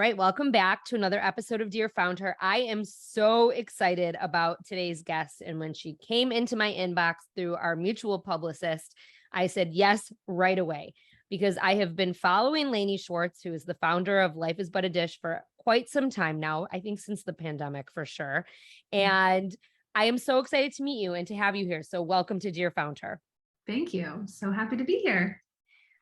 right, welcome back to another episode of Dear Founder. I am so excited about today's guest. And when she came into my inbox through our mutual publicist, I said yes right away because I have been following Laney Schwartz, who is the founder of Life is But a Dish for quite some time now, I think since the pandemic for sure. And I am so excited to meet you and to have you here. So welcome to Dear Founder. Thank you. So happy to be here.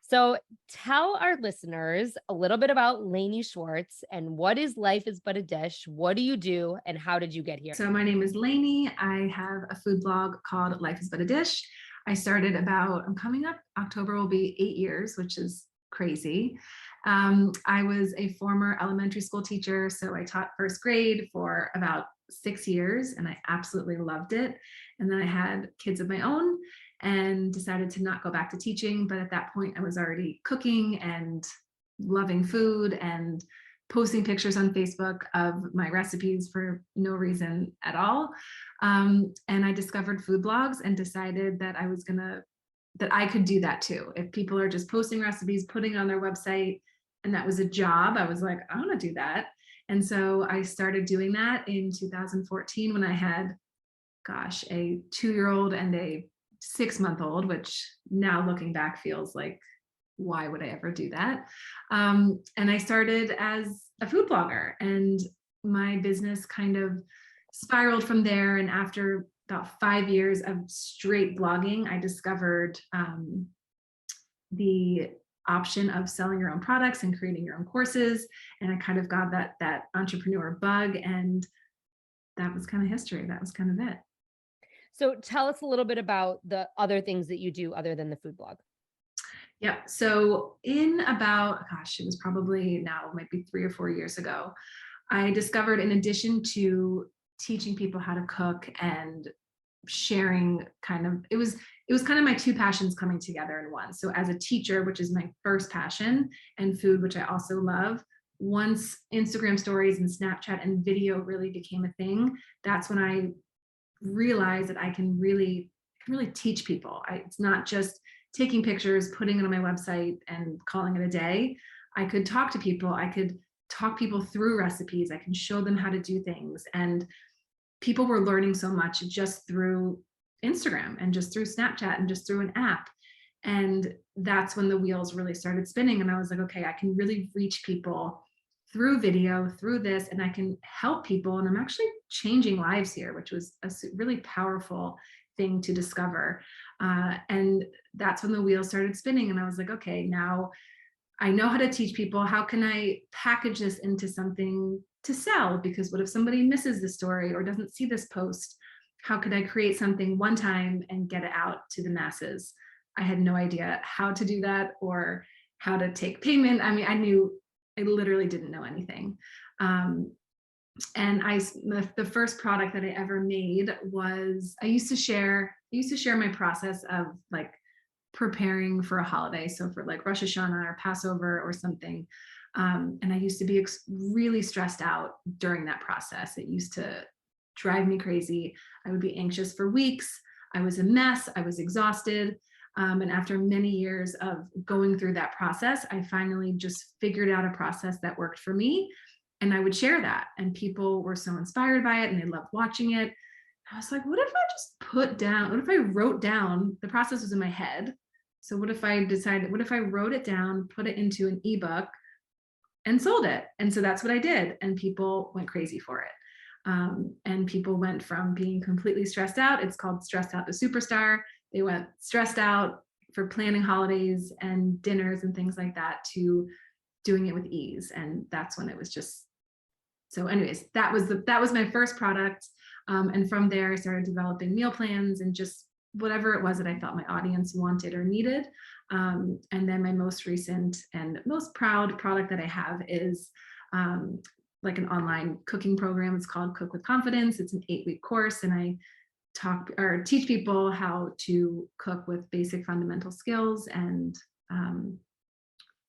So tell our listeners a little bit about Laney Schwartz and what is Life is But a Dish? What do you do and how did you get here? So my name is Laney. I have a food blog called Life is But a Dish. I started I'm coming up, October will be 8 years, which is crazy. I was a former elementary school teacher, so I taught first grade for about 6 years and I absolutely loved it. And then I had kids of my own and decided to not go back to teaching. But at that point, I was already cooking and loving food and posting pictures on Facebook of my recipes for no reason at all. And I discovered food blogs and decided that that I could do that too. If people are just posting recipes, putting it on their website, and that was a job, I was like, I want to do that. And so I started doing that in 2014 when I had, a 2-year-old and a 6-month-old, which now looking back feels like, why would I ever do that? And I started as a food blogger and my business kind of spiraled from there. And after about 5 years of straight blogging, I discovered the option of selling your own products and creating your own courses. And I kind of got that entrepreneur bug, and that was kind of history. That was kind of it. So tell us a little bit about the other things that you do other than the food blog. Yeah. So in about, it was probably now might be 3 or 4 years ago, I discovered, in addition to teaching people how to cook and sharing it was kind of my two passions coming together in one. So as a teacher, which is my first passion, and food, which I also love, once Instagram stories and Snapchat and video really became a thing, that's when I realized that I can really teach people. It's not just taking pictures, putting it on my website and calling it a day. I could talk to people. I could talk people through recipes. I can show them how to do things. And people were learning so much just through Instagram and just through Snapchat and just through an app. And that's when the wheels really started spinning. And I was like, okay, I can really reach people through video, through this, and I can help people. And I'm actually changing lives here, which was a really powerful thing to discover. And that's when the wheels started spinning. And I was like, okay, now I know how to teach people. How can I package this into something to sell? Because what if somebody misses the story or doesn't see this post? How could I create something one time and get it out to the masses? I had no idea how to do that or how to take payment. I mean, I literally didn't know anything. And the first product that I ever made was, I used to share my process of like preparing for a holiday. So for like Rosh Hashanah or Passover or something. And I used to be really stressed out during that process. It used to drive me crazy. I would be anxious for weeks. I was a mess. I was exhausted. And after many years of going through that process, I finally just figured out a process that worked for me. And I would share that. And people were so inspired by it and they loved watching it. I was like, what if I wrote down, the process was in my head. So what if I wrote it down, put it into an ebook and sold it? And so that's what I did. And people went crazy for it. And people went from being completely stressed out. It's called Stressed Out to Superstar. They went stressed out for planning holidays and dinners and things like that to doing it with ease. And that's when it was just, so anyways, that was my first product. And from there I started developing meal plans and just whatever it was that I felt my audience wanted or needed. And then my most recent and most proud product that I have is like an online cooking program. It's called Cook with Confidence. It's an 8-week course. And I teach people how to cook with basic fundamental skills and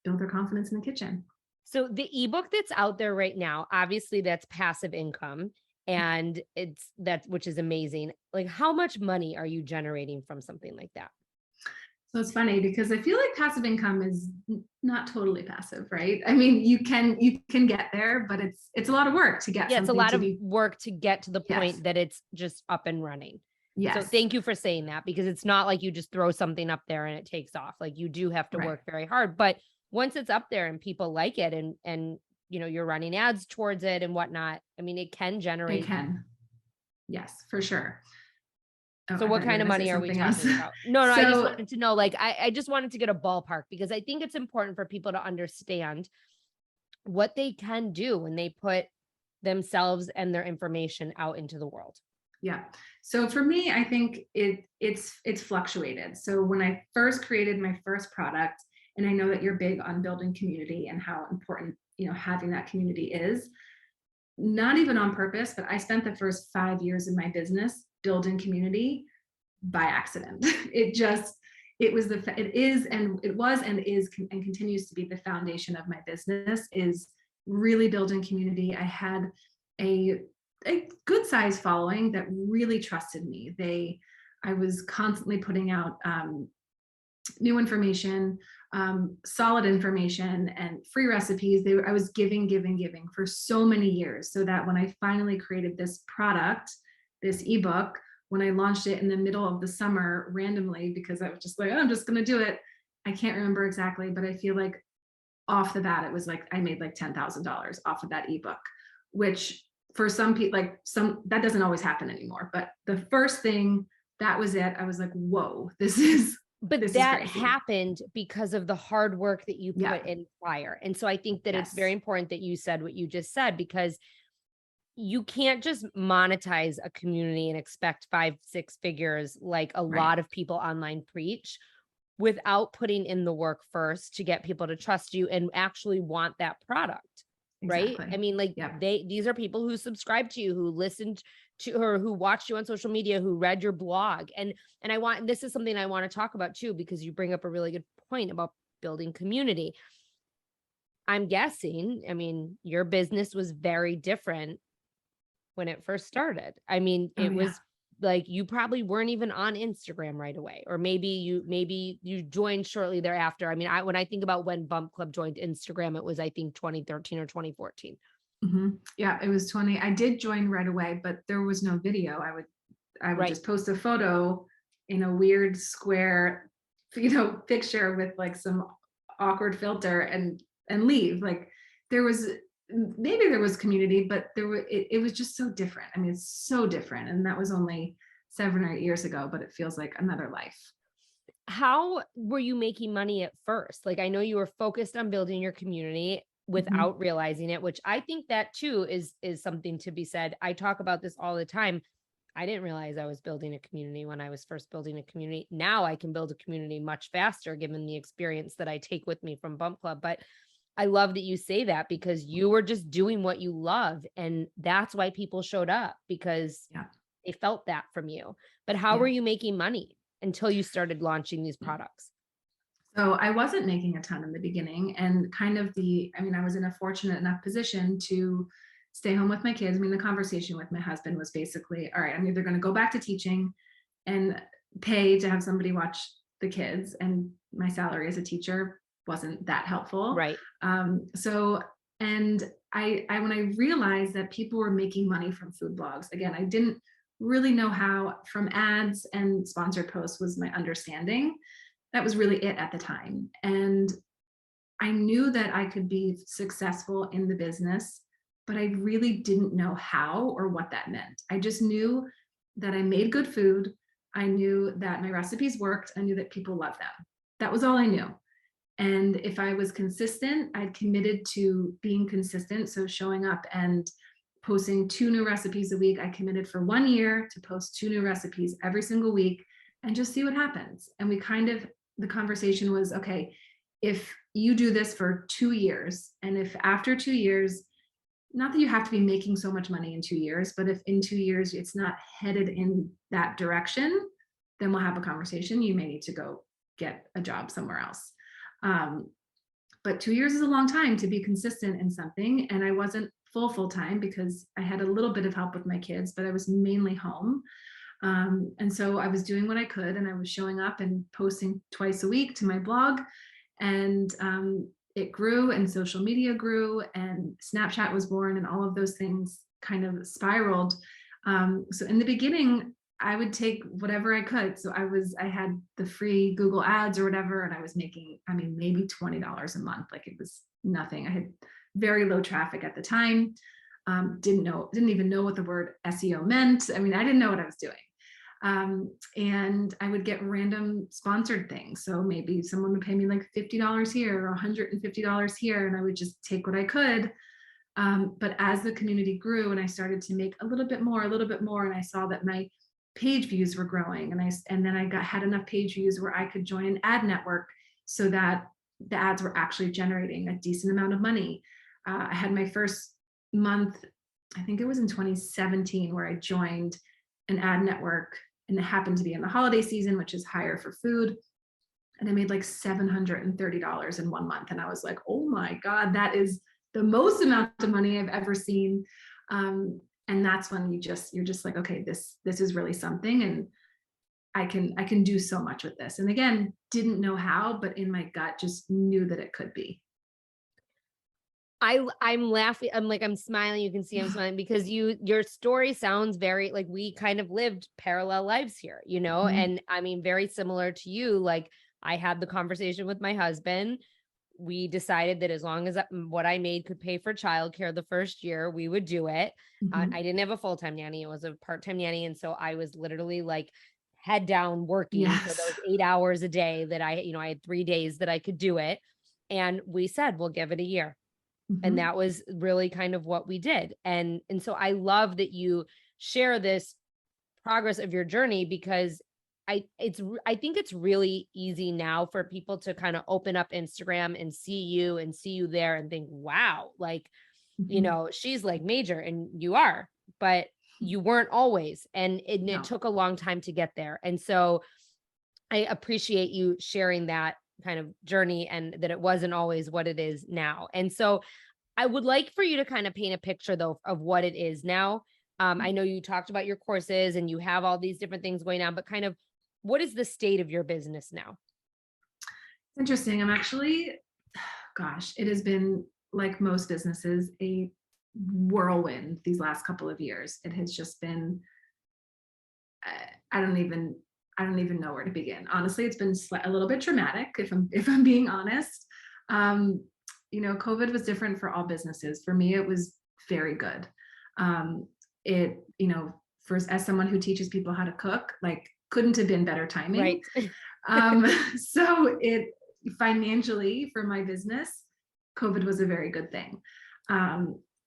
build their confidence in the kitchen. So the ebook that's out there right now, obviously that's passive income and which is amazing. Like how much money are you generating from something like that? So it's funny because I feel like passive income is not totally passive, right? I mean, you can get there, but it's a lot of work to get Yeah, it's a something lot to of be. work to get to the Yes, point that it's just up and running. So yes, thank you for saying that, because it's not like you just throw something up there and it takes off. Like, you do have to right. work very hard. But once it's up there and people like it, and you're running ads towards it and whatnot, I mean, it can It generate. can. Yes, for sure. Oh, So I what thought you were kind of going to say money are we something else. talking about? No, I just So wanted to know, like, I just wanted to get a ballpark, because I think it's important for people to understand what they can do when they put themselves and their information out into the world. yeah. So for me, I think it's fluctuated. So when I first created my first product, and I know that you're big on building community and how important, having that community is, not even on purpose, but I spent the first 5 years of my business building community by accident. It was and is and continues to be the foundation of my business, is really building community. I had a good size following that really trusted me. I was constantly putting out new information, solid information, and free recipes. I was giving for so many years, so that when I finally created this product, this ebook, when I launched it in the middle of the summer randomly, because I was just like, oh, I'm just going to do it. I can't remember exactly, but I feel like off the bat, it was like I made like $10,000 off of that ebook, which for some people, that doesn't always happen anymore. But the first thing, that was it. I was like, whoa, this is But that crazy. happened because of the hard work that you Yeah. put in prior. And so I think that it's Yes. very important that you said what you just said, because you can't just monetize a community and expect 5, 6 figures like a Right. lot of people online preach, without putting in the work first to get people to trust you and actually want that product. Right? Exactly. I mean, like, Yep. these are people who subscribed to you, who listened to, or who watched you on social media, who read your blog. And this is something I want to talk about too, because you bring up a really good point about building community. I'm guessing, I mean, your business was very different when it first started. I mean, Oh it yeah. was like you probably weren't even on Instagram right away, or maybe you joined shortly thereafter. I mean, when I think about when Bump Club joined Instagram, it was, I think, 2013 or 2014. Yeah, it was 20. I did join right away, but there was no video. I would Right. just post a photo in a weird square, picture with like some awkward filter and leave. Like there was maybe there was community, but it was just so different. I mean, it's so different. And that was only 7 or 8 years ago, but it feels like another life. How were you making money at first? Like, I know you were focused on building your community Mhm. without realizing it, which I think that too is something to be said. I talk about this all the time. I didn't realize I was building a community when I was first building a community. Now I can build a community much faster given the experience that I take with me from Bump Club. But I love that you say that, because you were just doing what you love. And that's why people showed up, because Yeah. they felt that from you. But how were Yeah. you making money until you started launching these products? So I wasn't making a ton in the beginning, and I was in a fortunate enough position to stay home with my kids. I mean, the conversation with my husband was basically, all right, I'm either going to go back to teaching and pay to have somebody watch the kids, and my salary as a teacher wasn't that helpful. Right. So, and when I realized that people were making money from food blogs, again, I didn't really know how. From ads and sponsored posts was my understanding. That was really it at the time. And I knew that I could be successful in the business, but I really didn't know how or what that meant. I just knew that I made good food. I knew that my recipes worked. I knew that people loved them. That was all I knew. And if I was consistent, I'd committed to being consistent. So showing up and posting 2 new recipes a week. I committed for 1 year to post 2 new recipes every single week and just see what happens. And the conversation was, okay, if you do this for 2 years, and if after 2 years, not that you have to be making so much money in 2 years, but if in 2 years it's not headed in that direction, then we'll have a conversation. You may need to go get a job somewhere else. But 2 years is a long time to be consistent in something. And I wasn't full time because I had a little bit of help with my kids, but I was mainly home. And so I was doing what I could, and I was showing up and posting twice a week to my blog. And it grew, and social media grew, and Snapchat was born, and all of those things kind of spiraled. So in the beginning, I would take whatever I could. So I had the free Google ads or whatever, and I was making, I mean, maybe $20 a month. Like, it was nothing. I had very low traffic at the time. Didn't even know what the word SEO meant. I mean, I didn't know what I was doing. And I would get random sponsored things. So maybe someone would pay me like $50 here or $150 here, and I would just take what I could. But as the community grew and I started to make a little bit more, and I saw that my page views were growing, and then I had enough page views where I could join an ad network so that the ads were actually generating a decent amount of money. I had my first month, I think it was in 2017, where I joined an ad network, and it happened to be in the holiday season, which is higher for food. And I made like $730 in 1 month. And I was like, oh my God, that is the most amount of money I've ever seen. And that's when you're just like, okay, this is really something. And I can do so much with this. And again, didn't know how, but in my gut, just knew that it could be. I'm laughing. I'm smiling. You can see I'm smiling because your story sounds very like we kind of lived parallel lives here, Mhm. and I mean, very similar to you. Like, I had the conversation with my husband. We decided that as long as what I made could pay for childcare the first year, we would do it. Mhm. I didn't have a full-time nanny. It was a part-time nanny. And so I was literally like head down working for Yes. those 8 hours a day that I had 3 days that I could do it. And we said, we'll give it a year. And Mhm. that was really kind of what we did. And so I love that you share this progress of your journey, because I think it's really easy now for people to kind of open up Instagram and see you there and think, wow, like, Mhm. she's like major, and you are, but you weren't always. And it No. took a long time to get there. And so I appreciate you sharing that kind of journey, and that it wasn't always what it is now. And so I would like for you to kind of paint a picture, though, of what it is now. I know you talked about your courses and you have all these different things going on, but kind of what is the state of your business now? Interesting. I'm actually, gosh, it has been, like most businesses, a whirlwind these last couple of years. It has just been, I don't even, I don't even know where to begin. Honestly, it's been a little bit traumatic, if I'm being honest. Um, COVID was different for all businesses. For me, it was very good. It, first, as someone who teaches people how to cook, like, couldn't have been better timing. Right. Um, so it financially for my business, COVID was a very good thing.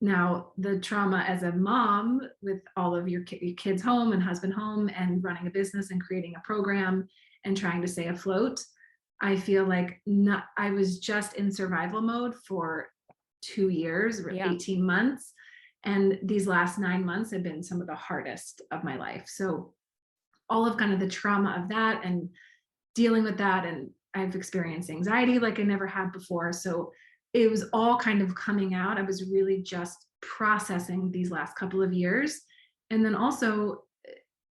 Now, the trauma as a mom with all of your kids home and husband home and running a business and creating a program and trying to stay afloat, I feel like I was just in survival mode for 2 years or Yeah. 18 months. And these last 9 months have been some of the hardest of my life. So all of kind of the trauma of that and dealing with that, and I've experienced anxiety like I never had before. So it was all kind of coming out. I was really just processing these last couple of years. And then also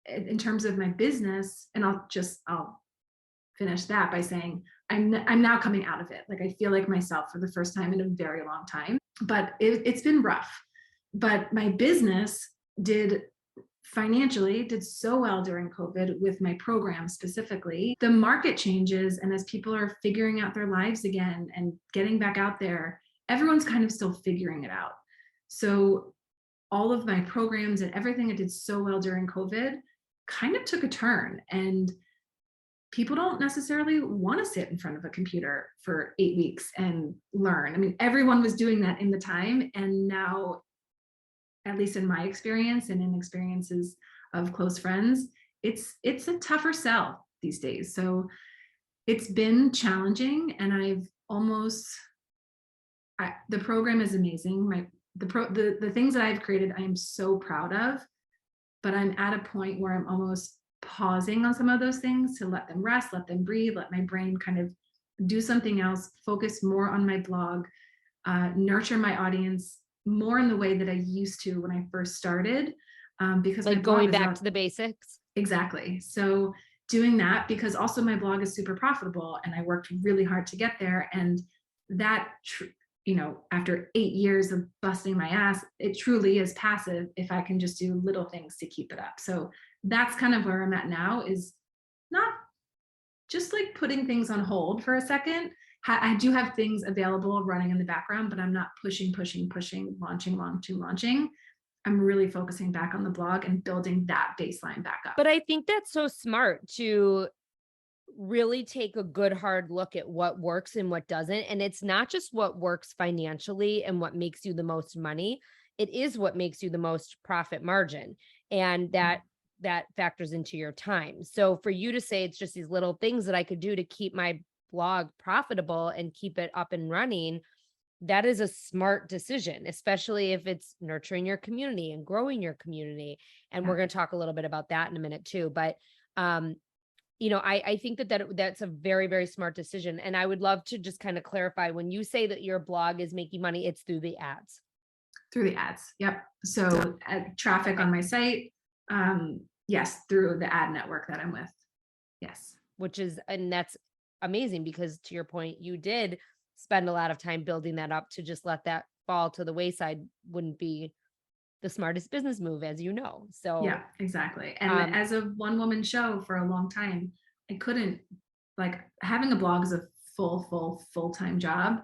in terms of my business, and I'll finish that by saying I'm now coming out of it. Like, I feel like myself for the first time in a very long time, but it's been rough. But my business did financially did so well during COVID with my program specifically. The market changes, and as people are figuring out their lives again and getting back out there, everyone's kind of still figuring it out. So all of my programs and everything I did so well during COVID kind of took a turn, and people don't necessarily want to sit in front of a computer for 8 weeks and learn. I mean, everyone was doing that in the time, and now, at least in my experience and in experiences of close friends, it's a tougher sell these days. So it's been challenging, and the program is amazing. The things that I've created, I am so proud of, but I'm at a point where I'm almost pausing on some of those things to let them rest, let them breathe, let my brain kind of do something else, focus more on my blog, nurture my audience more in the way that I used to when I first started, because my Like blog going is back about to the basics. Exactly. So doing that, because also my blog is super profitable and I worked really hard to get there. And that, after 8 years of busting my ass, it truly is passive if I can just do little things to keep it up. So that's kind of where I'm at now, is not just like putting things on hold for a second. I do have things available running in the background, but I'm not pushing, launching. I'm really focusing back on the blog and building that baseline back up. But I think that's so smart to really take a good hard look at what works and what doesn't. And it's not just what works financially and what makes you the most money. It is what makes you the most profit margin. And that factors into your time. So for you to say it's just these little things that I could do to keep my blog profitable and keep it up and running, that is a smart decision, especially if it's nurturing your community and growing your community. And we're going to talk a little bit about that in a minute too. But I think that's a very, very smart decision. And I would love to just kind of clarify, when you say that your blog is making money, it's through the ads. Through the ads. Yep. So traffic on my site. Yes. Through the ad network that I'm with. Yes. And that's amazing, because to your point, you did spend a lot of time building that up. To just let that fall to the wayside wouldn't be the smartest business move, as you know. So yeah, exactly. And as a one-woman show for a long time, I couldn't, like, having a blog is a full-time job,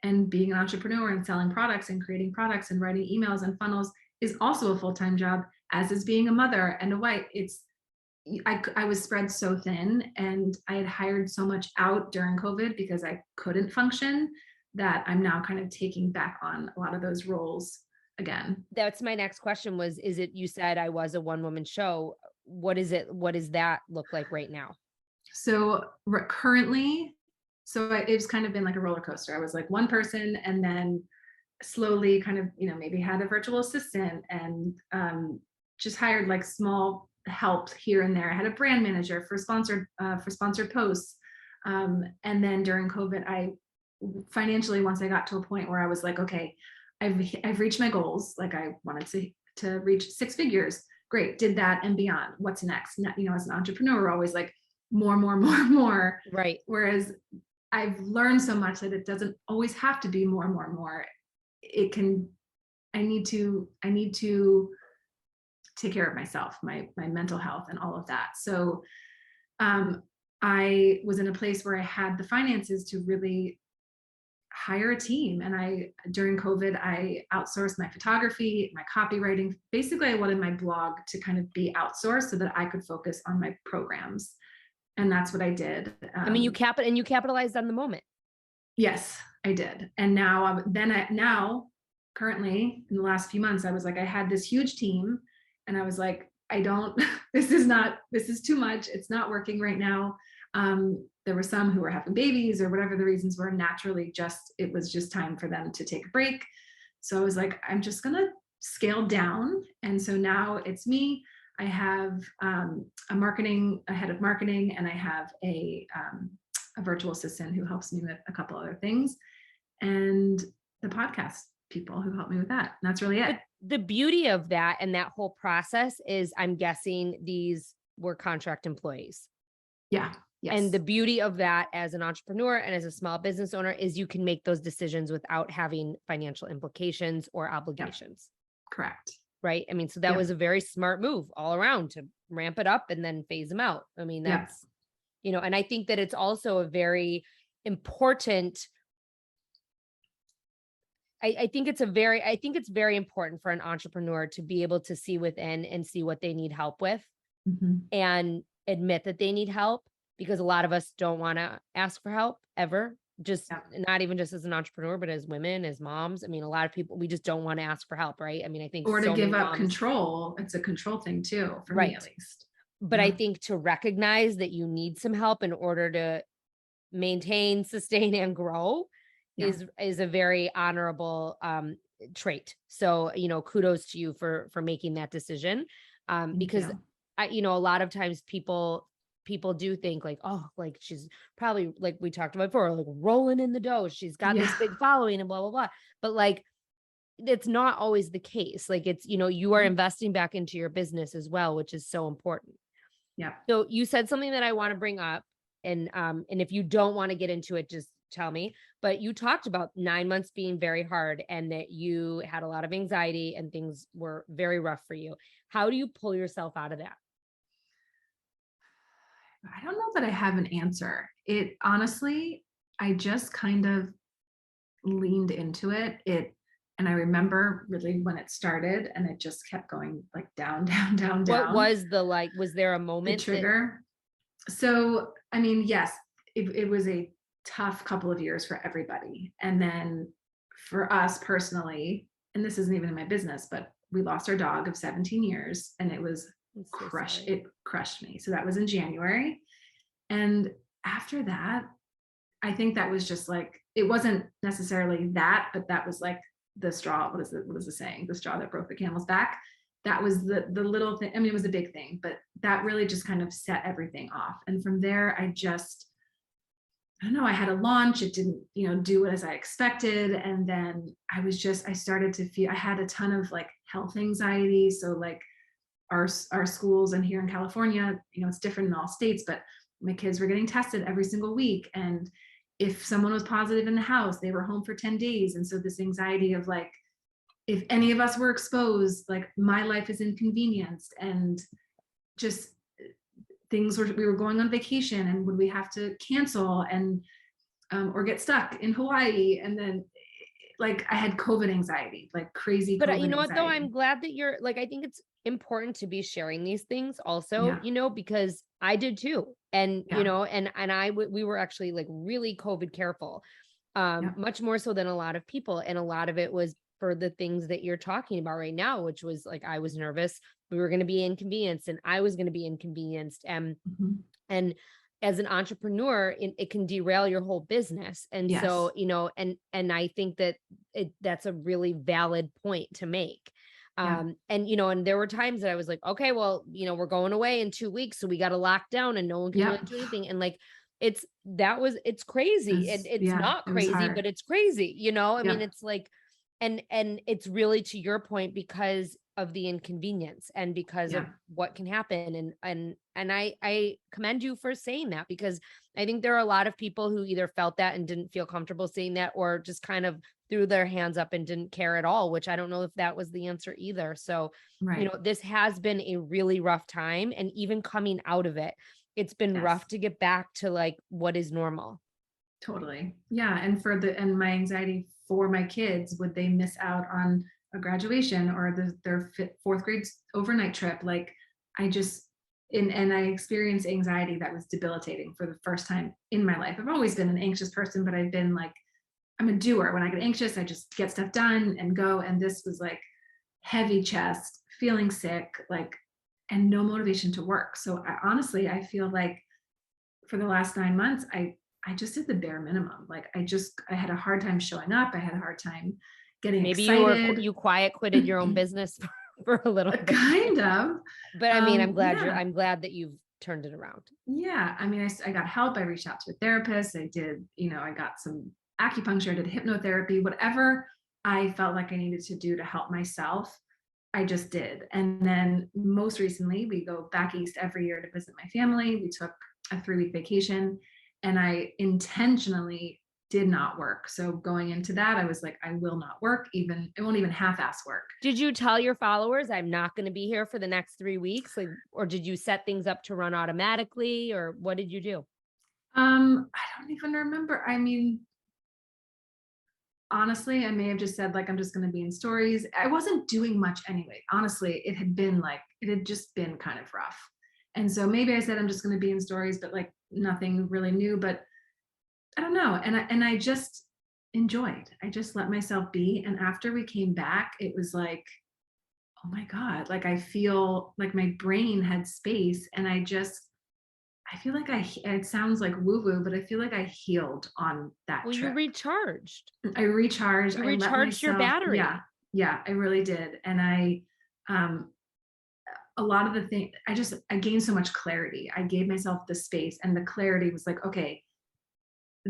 and being an entrepreneur and selling products and creating products and writing emails and funnels is also a full-time job, as is being a mother and a wife. I was spread so thin, and I had hired so much out during COVID because I couldn't function, that I'm now kind of taking back on a lot of those roles again. That's my next question you said I was a one-woman show. What is it? What does that look like right now? So currently, it's kind of been like a roller coaster. I was like one person, and then slowly kind of, maybe had a virtual assistant, and just hired like small help here and there. I had a brand manager for sponsored posts. And then during COVID, I financially, once I got to a point where I was like, okay, I've reached my goals. Like, I wanted to reach 6 figures. Great. Did that and beyond. What's next? As an entrepreneur, we're always like more. Right. Whereas I've learned so much that it doesn't always have to be more. I need to take care of myself, my mental health and all of that. So I was in a place where I had the finances to really hire a team. And during COVID, I outsourced my photography, my copywriting. Basically, I wanted my blog to kind of be outsourced so that I could focus on my programs. And that's what I did. You capitalized on the moment. Yes, I did. And now, currently in the last few months, I was like, I had this huge team, and I was like, this is too much. It's not working right now. There were some who were having babies or whatever the reasons were. Naturally, it was just time for them to take a break. So I was like, I'm just going to scale down. And so now it's me. I have a head of marketing, and I have a virtual assistant who helps me with a couple other things, and the podcast people who help me with that. And that's really it. The beauty of that and that whole process is, I'm guessing these were contract employees. Yeah. Yes. And the beauty of that as an entrepreneur and as a small business owner is you can make those decisions without having financial implications or obligations. Yep. Correct. Right. So that was a very smart move all around, to ramp it up and then phase them out. That's, and I think that it's also a very important, I think it's very important for an entrepreneur to be able to see within and see what they need help with, and admit that they need help, because a lot of us don't want to ask for help ever. Not even just as an entrepreneur, but as women, as moms. A lot of people, we just don't want to ask for help. Right. I think, or to give up control. It's a control thing too, for me at least. But I think to recognize that you need some help in order to maintain, sustain, and grow is a very honorable trait. So, kudos to you for making that decision. Because a lot of times people do think like, oh, like she's probably, like we talked about before, like rolling in the dough. She's got this big following and blah, blah, blah. But like, it's not always the case. Like, it's, you are investing back into your business as well, which is so important. Yeah. So you said something that I want to bring up, and if you don't want to get into it, just tell me. But you talked about 9 months being very hard and that you had a lot of anxiety and things were very rough for you. How do you pull yourself out of that? I don't know that I have an answer. It honestly, I just kind of leaned into it. And I remember really when it started and it just kept going like down, down, down, What down. was the like? Was there a The moment that trigger. So, I mean, yes, it was a tough couple of years for everybody. And then for us personally, and this isn't even in my business, but we lost our dog of 17 years and it was I'm so sorry. it crushed me. So that was in January. And after that, I think that was just like, it wasn't necessarily that, but that was like the straw. What is the saying? The straw that broke the camel's back. That was the little thing. I mean, it was a big thing, but that really just kind of set everything off. And from there, I don't know, I had a launch. It didn't, do as I expected. And then I started to feel, I had a ton of like health anxiety. So like our schools and here in California, it's different in all states, but my kids were getting tested every single week. And if someone was positive in the house, they were home for 10 days. And so this anxiety of like, if any of us were exposed, like my life is inconvenienced and just we were going on vacation and would we have to cancel and or get stuck in Hawaii. And then like I had COVID anxiety, like crazy But you COVID know what though? I'm anxiety. glad that you're like, I think it's important to be sharing these things also, Yeah. because I did too. And, Yeah. we were actually like really COVID careful, Yeah. much more so than a lot of people. And a lot of it was for the things that you're talking about right now, which was like, I was nervous. We were going to be inconvenienced and I was going to be inconvenienced. Mhm. And as an entrepreneur, it can derail your whole business. And Yes. so, and I think that that's a really valid point to make. Yeah. And there were times that I was like, okay, well, we're going away in 2 weeks, so we got to lock down and no one can really Yep. do anything. And like, it's crazy. It's Yeah, not it was crazy, hard. but it's crazy, I mean, Yep. it's like, and it's really to your point because of the inconvenience and because of Yeah. what can happen. And I commend you for saying that, because I think there are a lot of people who either felt that and didn't feel comfortable saying that, or just kind of threw their hands up and didn't care at all, which I don't know if that was the answer either. So, Right. this has been a really rough time, and even coming out of it, it's been rough Yes. to get back to like what is normal. Totally. Yeah. And my anxiety for my kids, would they miss out on a graduation or their fourth grade overnight trip? Like I just, and I experienced anxiety that was debilitating for the first time in my life. I've always been an anxious person, but I've been like, I'm a doer. When I get anxious, I just get stuff done and go. And this was like heavy chest, feeling sick, like, and no motivation to work. So honestly, I feel like for the last 9 months, I just did the bare minimum. Like I had a hard time showing up. I had a hard time getting Maybe excited. you quiet quitted your own business for a little bit. Kind of. But I mean, Yeah. I'm glad that you've turned it around. Yeah. I mean, I got help. I reached out to a therapist. I did, I got some acupuncture, I did hypnotherapy, whatever I felt like I needed to do to help myself. I just did. And then most recently, we go back east every year to visit my family. We took a 3-week vacation and I intentionally did not work. So going into that, I was like, I will not work, I won't even half-ass work. Did you tell your followers I'm not going to be here for the next 3 weeks? Like, or did you set things up to run automatically, or what did you do? I don't even remember. I mean, honestly, I may have just said like I'm just going to be in stories. I wasn't doing much anyway. Honestly, it had just been kind of rough. And so maybe I said I'm just going to be in stories, but like nothing really new, but I don't know. And I just enjoyed. I just let myself be. And after we came back, it was like, oh my God, like I feel like my brain had space and I feel like it sounds like woo woo, but I feel like I healed on that Well, you trip. recharged. I recharged. You I let recharged your myself, yeah, battery. yeah, I really did. And um, a lot of the things, I gained so much clarity. I gave myself the space and the clarity was like, okay,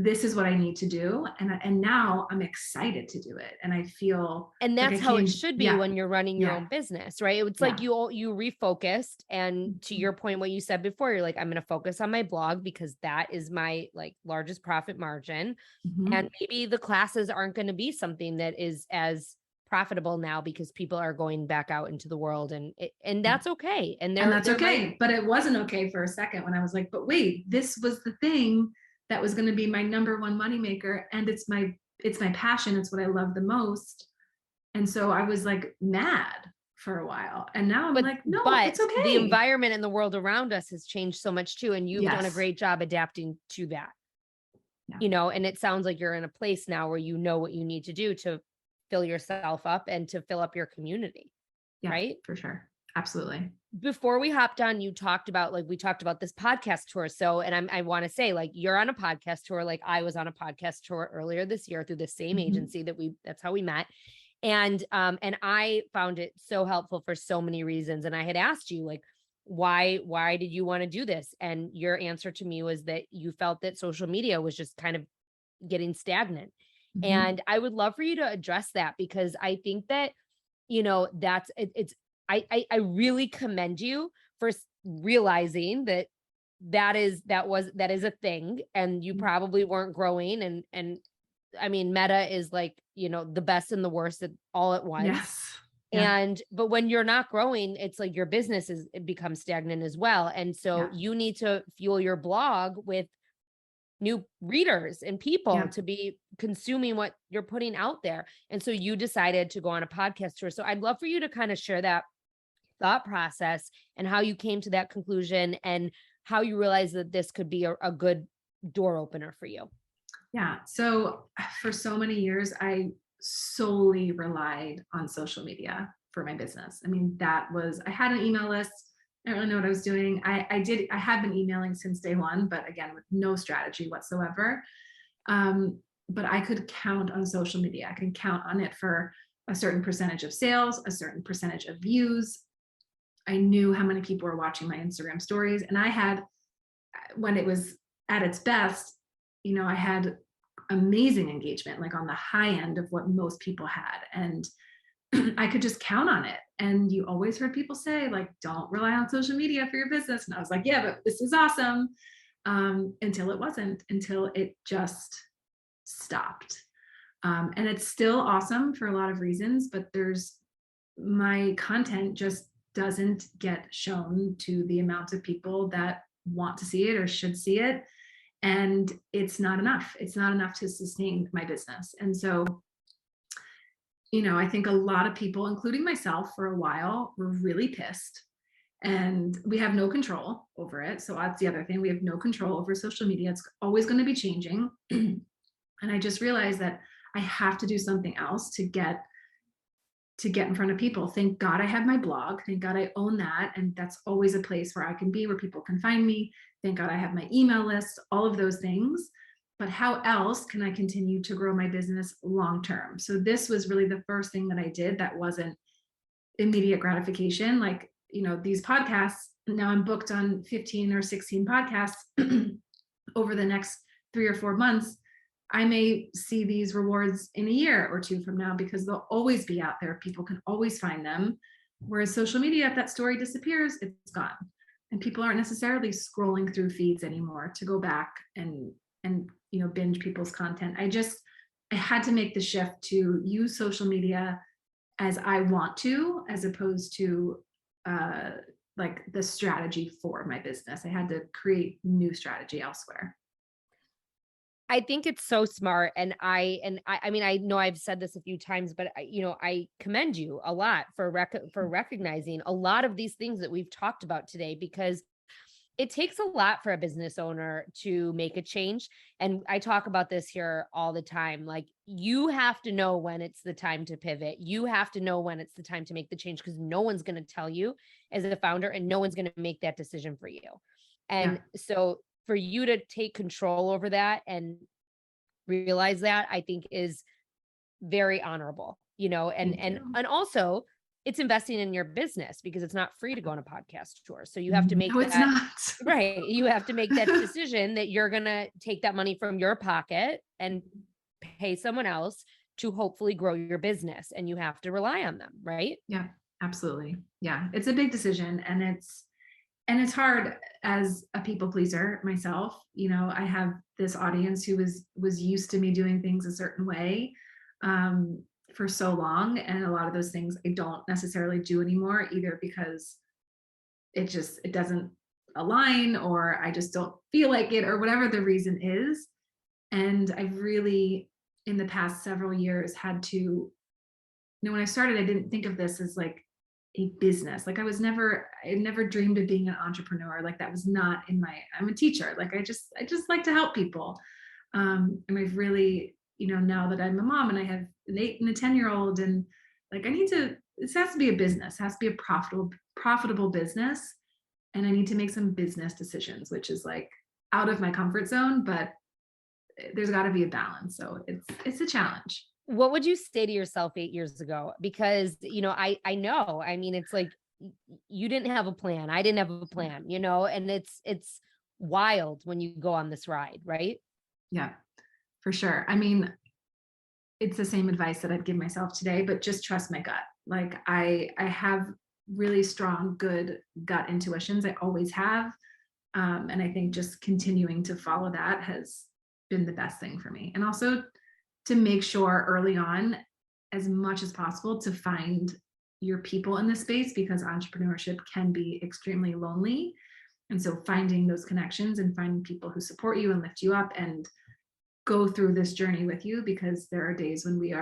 this is what I need to do. And now I'm excited to do it. And I feel And like that's how it should be yeah, when you're running your yeah, own business, right? It's like yeah. you refocused, and to Mhm. your point, what you said before, you're like, I'm going to focus on my blog because that is my like largest profit margin. Mhm. And maybe the classes aren't going to be something that is as profitable now because people are going back out into the world, and Yeah. that's okay. And And there that's there might okay. But it wasn't okay for a second when I was like, but wait, this was the thing that was going to be my number one moneymaker. And it's my passion. It's what I love the most. And so I was like mad for a while. And now I'm but like, no, it's but the okay. environment and the world around us has changed so much too, and you've done a Yes. great job adapting to that. Yeah. And it sounds like you're in a place now where you know what you need to do to fill yourself up and to fill up your community, Yeah, right? for sure. Absolutely. Before we hopped on, you talked about we talked about this podcast tour. So, and I want to say, like, you're on a podcast tour, like I was on a podcast tour earlier this year through the same Mhm. agency that's how we met. And I found it so helpful for so many reasons. And I had asked you, like, why did you want to do this? And your answer to me was that you felt that social media was just kind of getting stagnant. Mhm. And I would love for you to address that, because I think that, that's it's I really commend you for realizing that that is a thing, and you Mhm. probably weren't growing. And I mean, Meta is like, the best and the worst all at once. Yes. Yeah. But when you're not growing, it's like your business it becomes stagnant as well. And so Yeah. you need to fuel your blog with new readers and people Yeah. to be consuming what you're putting out there. And so you decided to go on a podcast tour. So I'd love for you to kind of share that thought process and how you came to that conclusion, and how you realized that this could be a good door opener for you. Yeah. So for so many years, I solely relied on social media for my business. I mean, I had an email list. I don't really know what I was doing. I had been emailing since day one, but again, with no strategy whatsoever. Um, but I could count on social media. I can count on it for a certain percentage of sales, a certain percentage of views. I knew how many people were watching my Instagram stories. And I had, when it was at its best, I had amazing engagement, like on the high end of what most people had. And I could just count on it. And you always heard people say, like, don't rely on social media for your business. And I was like, yeah, but this is awesome. Until it wasn't, until it just stopped. And it's still awesome for a lot of reasons, but my content just doesn't get shown to the amount of people that want to see it or should see it. And it's not enough. It's not enough to sustain my business. And so, I think a lot of people, including myself for a while, were really pissed. And we have no control over it. So that's the other thing. We have no control over social media. It's always going to be changing. And I just realized that I have to do something else to get in front of people. Thank God I have my blog. Thank God I own that. And that's always a place where I can be, where people can find me. Thank God I have my email list, all of those things. But how else can I continue to grow my business long term? So this was really the first thing that I did that wasn't immediate gratification. Like, these podcasts, now I'm booked on 15 or 16 podcasts over the next 3 or 4 months. I may see these rewards in a year or two from now, because they'll always be out there. People can always find them. Whereas social media, if that story disappears, it's gone. And people aren't necessarily scrolling through feeds anymore to go back and binge people's content. I had to make the shift to use social media as I want to, as opposed to like the strategy for my business. I had to create new strategy elsewhere. I think it's so smart. And I mean, I know I've said this a few times, but I commend you a lot for recognizing a lot of these things that we've talked about today, because it takes a lot for a business owner to make a change. And I talk about this here all the time. Like, you have to know when it's the time to pivot. You have to know when it's the time to make the change, because no one's going to tell you as a founder, and no one's going to make that decision for you. Yeah. And so for you to take control over that and realize that, I think is very honorable, and Thank and you. and also it's investing in your business because it's not free to go on a podcast tour. So you have to make No, it's that not. right. You have to make that decision that you're going to take that money from your pocket and pay someone else to hopefully grow your business, and you have to rely on them, right? Yeah, absolutely. Yeah, it's a big decision, and it's hard as a people pleaser myself. I have this audience who was used to me doing things a certain way for so long, and a lot of those things I don't necessarily do anymore, either because it doesn't align, or I just don't feel like it, or whatever the reason is. And I've really, in the past several years, had to, when I started, I didn't think of this as like a business. Like I never dreamed of being an entrepreneur. Like that was not in I'm a teacher. Like I just like to help people. And I've really, now that I'm a mom and I have an 8 and a 10-year-old, and like this has to be a business, it has to be a profitable business. And I need to make some business decisions, which is like out of my comfort zone, but there's got to be a balance. So it's a challenge. What would you say to yourself 8 years ago? Because, I know, I mean, it's like you didn't have a plan. I didn't have a plan, and it's wild when you go on this ride, right? Yeah, for sure. I mean, it's the same advice that I'd give myself today, but just trust my gut. Like I have really strong, good gut intuitions. I always have. And I think just continuing to follow that has been the best thing for me. And also to make sure early on, as much as possible, to find your people in this space, because entrepreneurship can be extremely lonely. And so finding those connections and finding people who support you and lift you up and go through this journey with you, because there are days when we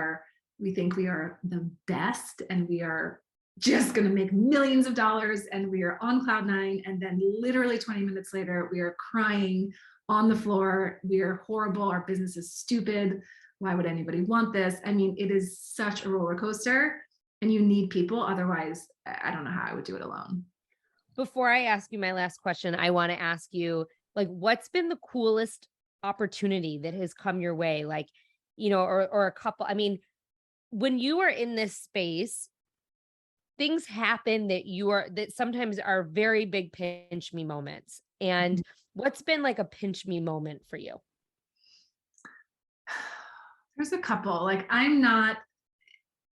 think we are the best and we are just going to make millions of dollars and we are on cloud nine, and then literally 20 minutes later we are crying on the floor. We are horrible. Our business is stupid. Why would anybody want this? I mean, it is such a roller coaster, and you need people. Otherwise, I don't know how I would do it alone. Before I ask you my last question, I want to ask you, like, what's been the coolest opportunity that has come your way? Like, or a couple, I mean, when you are in this space, things happen that sometimes are very big pinch me moments. And what's been like a pinch me moment for you? There's a couple. Like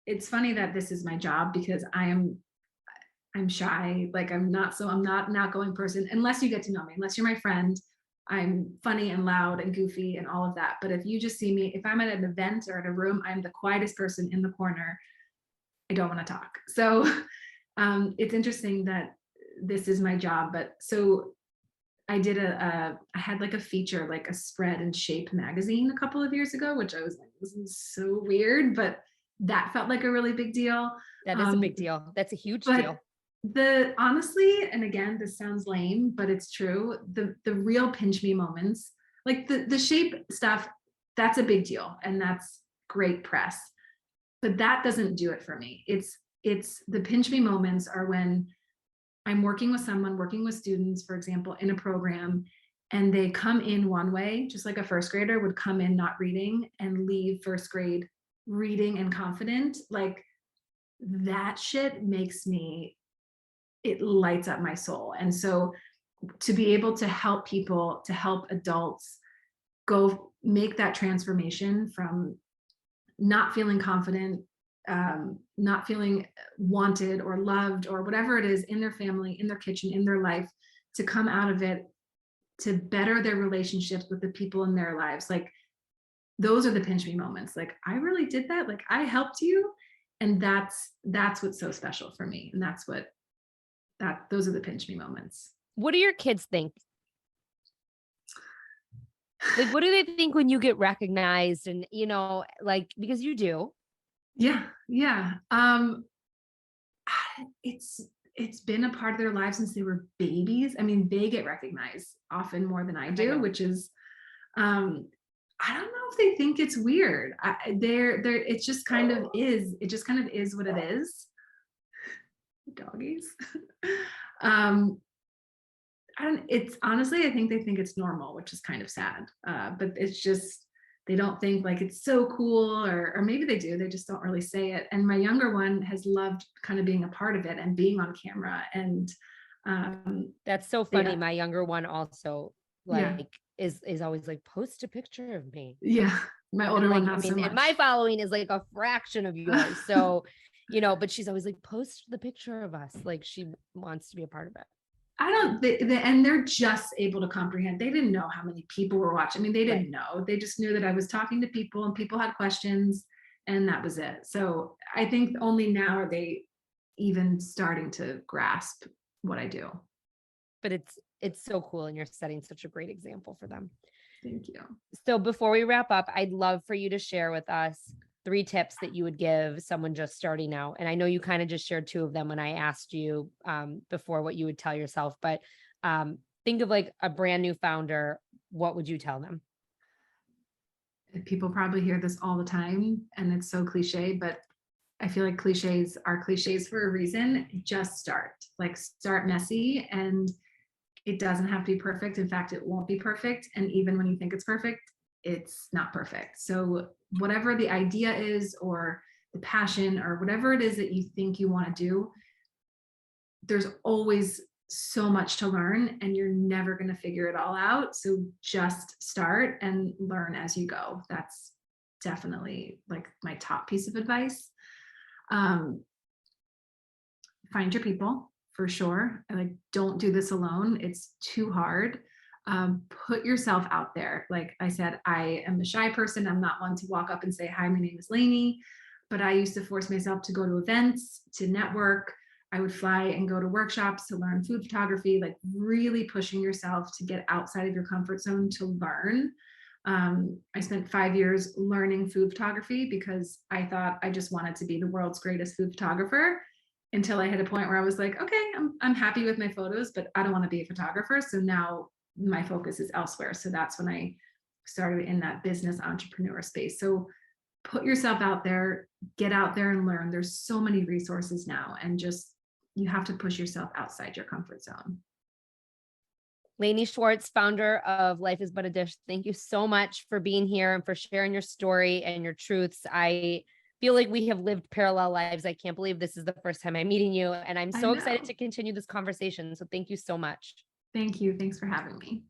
it's funny that this is my job, because I'm shy. Like I'm not an outgoing person unless you get to know me, unless you're my friend. I'm funny and loud and goofy and all of that. But if you just see me, if I'm at an event or at a room, I'm the quietest person in the corner. I don't want to talk. So it's interesting that this is my job. But so I did I had like a feature, like a spread in Shape magazine a couple of years ago, which I was like, this is so weird, but that felt like a really big deal. That is a big deal. That's a huge deal. Honestly, and again, this sounds lame, but it's true. The real pinch me moments, like the Shape stuff, that's a big deal and that's great press, but that doesn't do it for me. It's the pinch me moments are when I'm working with students, for example, in a program, and they come in one way, just like a first grader would come in not reading and leave first grade reading and confident. Like that shit it lights up my soul. And so to be able to help people, to help adults go make that transformation from not feeling confident, not feeling wanted or loved or whatever it is in their family, in their kitchen, in their life, to come out of it, to better their relationships with the people in their lives. Like those are the pinch me moments. Like I really did that. Like I helped you. And that's what's so special for me. And those are the pinch me moments. What do your kids think? Like, what do they think when you get recognized? And, like, because you do. Yeah. It's been a part of their lives since they were babies. I mean, they get recognized often more than I do, which is, I don't know if they think it's weird. It just kind of is. It just kind of is what it is. Doggies. It's honestly, I think they think it's normal, which is kind of sad. But it's just, they don't think like it's so cool, or maybe they do, they just don't really say it. And my younger one has loved kind of being a part of it and being on camera. And That's so funny. My younger one also yeah, like is always like, post a picture of me. yeah. My older Like, one I not so mean, much. and my following is like a fraction of yours. So, but she's always like, post the picture of us. Like she wants to be a part of it. I don't, and they're just able to comprehend. They didn't know how many people were watching. I mean, they didn't know. They just knew that I was talking to people and people had questions, and that was it. So I think only now are they even starting to grasp what I do. But it's so cool, and you're setting such a great example for them. Thank you. So before we wrap up, I'd love for you to share with us 3 tips that you would give someone just starting out. And I know you kind of just shared 2 of them when I asked you before what you would tell yourself, but think of like a brand new founder. What would you tell them? People probably hear this all the time, and it's so cliche, but I feel like cliches are cliches for a reason. Just start, like start messy, and it doesn't have to be perfect. In fact, it won't be perfect. And even when you think it's perfect, it's not perfect. So whatever the idea is, or the passion, or whatever it is that you think you want to do, there's always so much to learn, and you're never going to figure it all out. So just start and learn as you go. That's definitely like my top piece of advice. Find your people for sure. Like, don't do this alone. It's too hard. Put yourself out there. Like I said, I am a shy person. I'm not one to walk up and say, hi, my name is Laney, but I used to force myself to go to events, to network. I would fly and go to workshops to learn food photography, like really pushing yourself to get outside of your comfort zone to learn. I spent 5 years learning food photography because I thought I just wanted to be the world's greatest food photographer, until I hit a point where I was like, okay, I'm happy with my photos, but I don't want to be a photographer. So now my focus is elsewhere. So that's when I started in that business entrepreneur space. So put yourself out there, get out there and learn. There's so many resources now, and just, you have to push yourself outside your comfort zone. Laney Schwartz, founder of Life is But a Dish. Thank you so much for being here and for sharing your story and your truths. I feel like we have lived parallel lives. I can't believe this is the first time I'm meeting you, and I'm so excited to continue this conversation. So thank you so much. Thank you. Thanks for having me.